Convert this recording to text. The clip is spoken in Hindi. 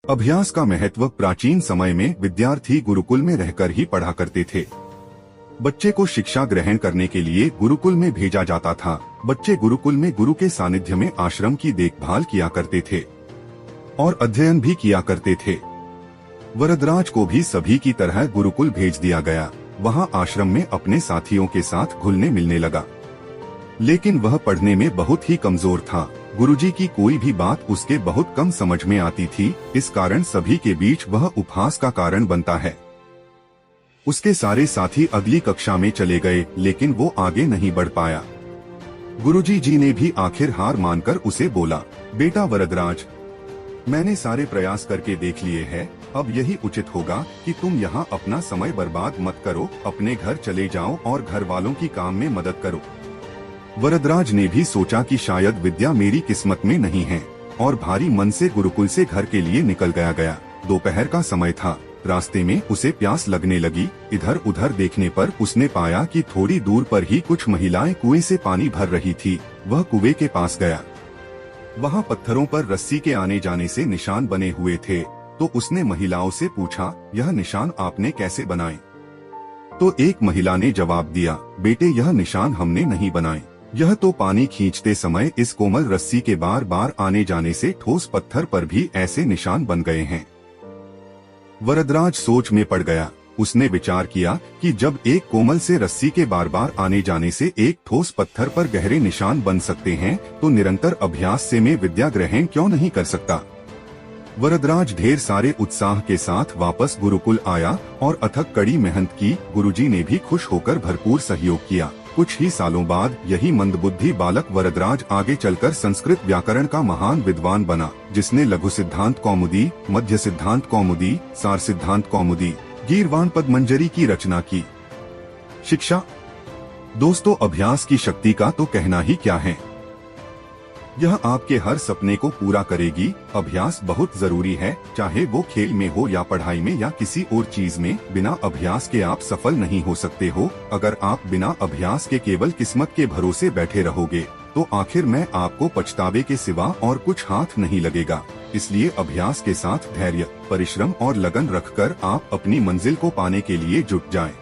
अभ्यास का महत्व। प्राचीन समय में विद्यार्थी गुरुकुल में रहकर ही पढ़ा करते थे। बच्चे को शिक्षा ग्रहण करने के लिए गुरुकुल में भेजा जाता था। बच्चे गुरुकुल में गुरु के सानिध्य में आश्रम की देखभाल किया करते थे और अध्ययन भी किया करते थे। वरदराज को भी सभी की तरह गुरुकुल भेज दिया गया। वहाँ आश्रम में अपने साथियों के साथ घुलने मिलने लगा, लेकिन वह पढ़ने में बहुत ही कमजोर था। गुरुजी की कोई भी बात उसके बहुत कम समझ में आती थी। इस कारण सभी के बीच वह उपहास का कारण बनता है। उसके सारे साथी अगली कक्षा में चले गए, लेकिन वो आगे नहीं बढ़ पाया। गुरुजी जी ने भी आखिर हार मानकर उसे बोला, बेटा वरदराज, मैंने सारे प्रयास करके देख लिए हैं। अब यही उचित होगा कि तुम यहाँ अपना समय बर्बाद मत करो। अपने घर चले जाओ और घर वालों की काम में मदद करो। वरदराज ने भी सोचा कि शायद विद्या मेरी किस्मत में नहीं है और भारी मन से गुरुकुल से घर के लिए निकल गया। दोपहर का समय था। रास्ते में उसे प्यास लगने लगी। इधर उधर देखने पर उसने पाया कि थोड़ी दूर पर ही कुछ महिलाएं कुएं से पानी भर रही थी। वह कुएं के पास गया। वहाँ पत्थरों पर रस्सी के आने जाने से निशान बने हुए थे। तो उसने महिलाओं से पूछा, यह निशान आपने कैसे बनाए? तो एक महिला ने जवाब दिया, बेटे यह निशान हमने नहीं बनाए। यह तो पानी खींचते समय इस कोमल रस्सी के बार बार आने जाने से ठोस पत्थर पर भी ऐसे निशान बन गए हैं। वरदराज सोच में पड़ गया। उसने विचार किया कि जब एक कोमल से रस्सी के बार बार आने जाने से एक ठोस पत्थर पर गहरे निशान बन सकते हैं, तो निरंतर अभ्यास से मैं विद्या ग्रहण क्यों नहीं कर सकता। वरदराज ढेर सारे उत्साह के साथ वापस गुरुकुल आया और अथक कड़ी मेहनत की। गुरुजी ने भी खुश होकर भरपूर सहयोग किया। कुछ ही सालों बाद यही मंदबुद्धि बालक वरदराज आगे चलकर संस्कृत व्याकरण का महान विद्वान बना, जिसने लघु सिद्धांत कौमुदी, मध्य सिद्धांत कौमुदी, सार सिद्धांत कौमुदी, गीर्वाण पद्मंजरी की रचना की। शिक्षा। दोस्तों, अभ्यास की शक्ति का तो कहना ही क्या है। यह आपके हर सपने को पूरा करेगी। अभ्यास बहुत जरूरी है, चाहे वो खेल में हो या पढ़ाई में या किसी और चीज में। बिना अभ्यास के आप सफल नहीं हो सकते हो। अगर आप बिना अभ्यास के केवल किस्मत के भरोसे बैठे रहोगे, तो आखिर में आपको पछतावे के सिवा और कुछ हाथ नहीं लगेगा। इसलिए अभ्यास के साथ धैर्य, परिश्रम और लगन रखकर आप अपनी मंजिल को पाने के लिए जुट जाएं।